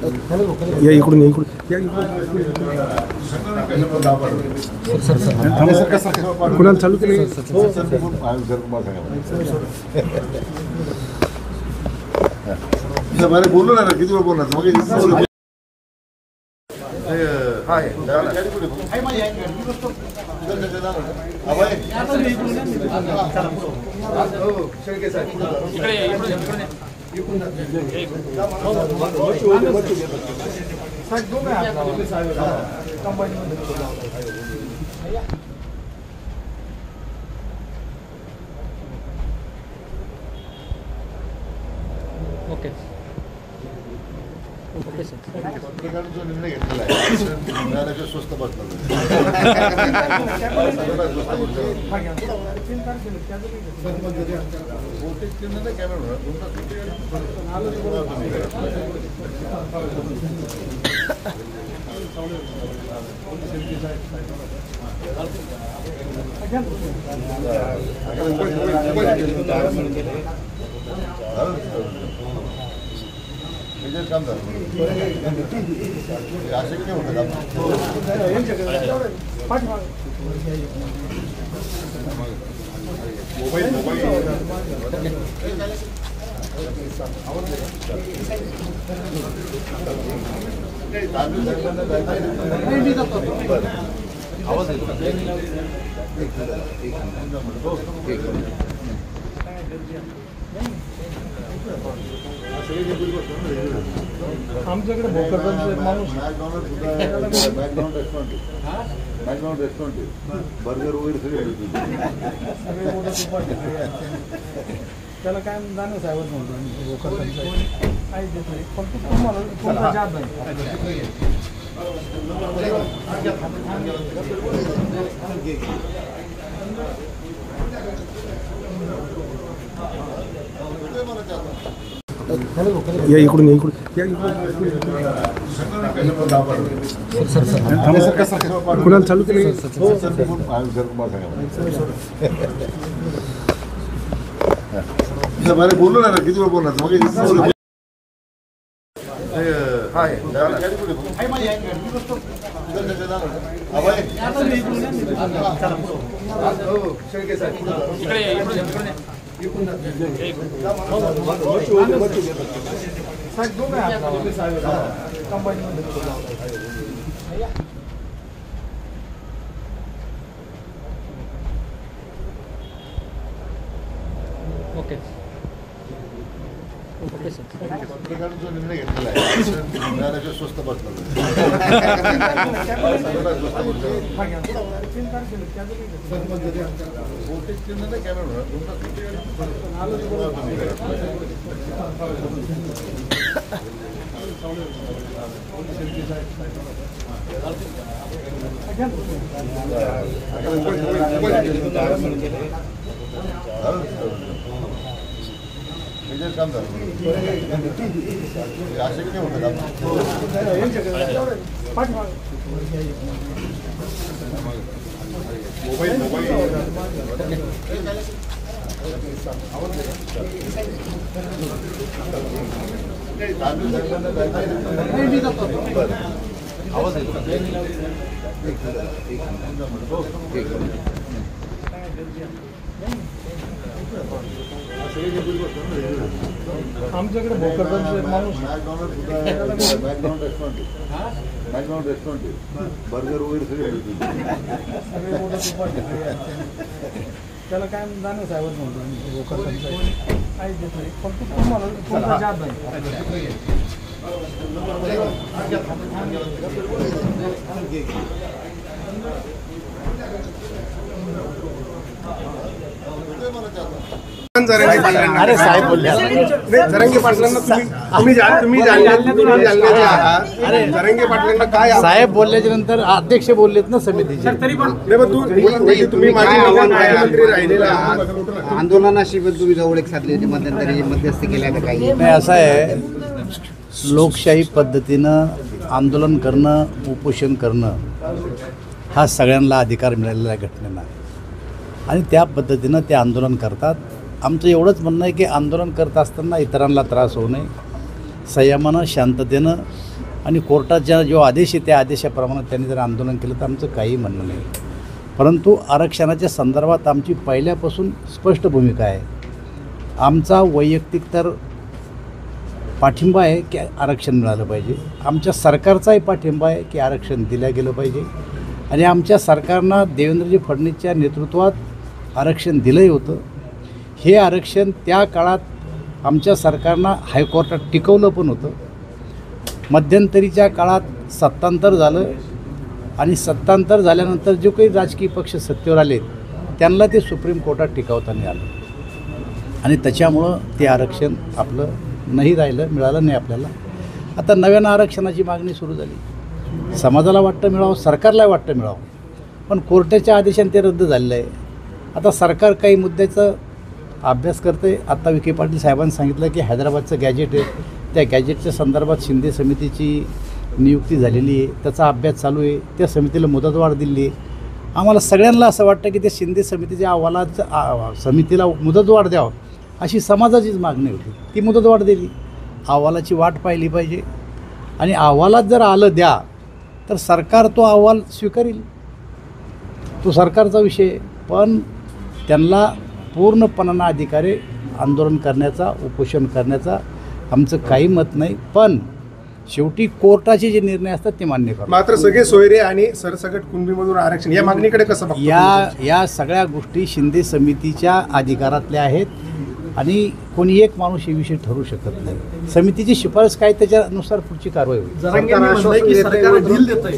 या इकडून या कुणाला चालू केलं बोललो ना किती वेळ बोलणार मग ओके ओके सर जो निर्णय घेतलेला आहे स्वस्त बसणार काम झालं असे नाही होतं आमच्याकडे भोकरदनचा माणूस मॅकडॉनल्ड रेस्टॉरंट बर्गर वगैरे सगळे त्याला काय जाणं साहेबच म्हणतो आम्ही भोकरदनचा काही देत नाही फक्त तुम्हाला तुमचा जात नाही या इकडून या कुणाला चालू केलं बोललो ना किती वेळ बोलणार मग ओके ओके सर जो निर्णय घेतलेला आहे स्वस्त बसणार काम झालं असे नाही होतं आमच्याकडे भोकरदनचा माणूस मॅकडॉनल्ड रेस्टॉरंट बर्गर वगैरे सगळे त्याला काय जाणं साहेबच म्हणतो आम्ही भोकरदनचा काही देत नाही फक्त तुम्हाला तुमचा जात नाही अरे साहेब बोलले जरांगे पाटलांना तुम्ही जालन्याचे आहात जरांगे पाटलांना काय साहेब बोलल्याच्या नंतर अध्यक्ष बोललेत ना समितीचे तुम्ही मुख्यमंत्री राहिलेला आहात आंदोलनाशी तुम्ही जवळ एक साधली होती मध्यंतरी मध्यस्थी केल्या तर काही नाही असं आहे लोकशाही पद्धतीनं आंदोलन करणं उपोषण करणं हा सगळ्यांना अधिकार मिळालेला घटनेला आणि त्या पद्धतीनं ते आंदोलन करतात. आमचं एवढंच म्हणणं आहे की आंदोलन करत असताना इतरांना त्रास होऊ नये, संयमानं शांततेनं आणि कोर्टाचा जो आदेश आहे त्या आदेशाप्रमाणे त्यांनी जर आंदोलन केलं तर आमचं काही म्हणणं नाही. परंतु आरक्षणाच्या संदर्भात आमची पहिल्यापासून स्पष्ट भूमिका आहे. आमचा वैयक्तिक तर पाठिंबा आहे की आरक्षण मिळालं पाहिजे. आमच्या सरकारचाही पाठिंबा आहे की आरक्षण दिलं गेलं पाहिजे. आणि आमच्या सरकारनं देवेंद्रजी फडणवीसच्या नेतृत्वात आरक्षण दिलंही होतं. हे आरक्षण त्या काळात आमच्या सरकारनं हायकोर्टात टिकवलं पण होतं. मध्यंतरीच्या काळात सत्तांतर झालं आणि सत्तांतर झाल्यानंतर जो काही राजकीय पक्ष सत्तेवर आले त्यांना ते सुप्रीम कोर्टात टिकवताना आलं आणि त्याच्यामुळं ते आरक्षण आपलं नाही राहिलं, मिळालं नाही आपल्याला. आता नव्यानं आरक्षणाची मागणी सुरू झाली. समाजाला वाटतं मिळावं, सरकारला वाटतं मिळावं, पण कोर्टाच्या आदेशाने ते रद्द झालेलं आहे. आता सरकार काही मुद्द्याचा अभ्यास करते. आत्ता विखे पाटील साहेबांनी सांगितलं की हैदराबादचं गॅजेट आहे, त्या गॅजेटच्या संदर्भात शिंदे समितीची नियुक्ती झालेली आहे, त्याचा अभ्यास चालू आहे. त्या समितीला मुदतवाढ दिली आहे. आम्हाला सगळ्यांना असं वाटतं की त्या शिंदे समितीच्या अहवालाचं समितीला मुदतवाढ द्यावं अशी समाजाचीच मागणी होती. ती मुदतवाढ दिली. अहवालाची वाट पाहिली पाहिजे आणि अहवालात जर आलं द्या तर सरकार तो अहवाल स्वीकारेल, तो सरकारचा विषय. पण त्यांना पूर्णपणानं अधिकार आहे आंदोलन करण्याचा, उपोषण करण्याचा. आमचं काही मत नाही, पण शेवटी कोर्टाचे जे निर्णय असतात ते मान्य करा. मात्र सगळे सोयरे आणि सरसकट कुणबीमधून आरक्षण या मागणीकडे कसं बघता? या सगळ्या गोष्टी शिंदे समितीच्या अधिकारातल्या आहेत आणि कोणी एक माणूस हे विषय ठरवू शकत नाही. समितीची शिफारस काय त्याच्यानुसार पुढची कारवाई होईल. जरांगेंनी म्हणलंय की सरकार ढील देतंय.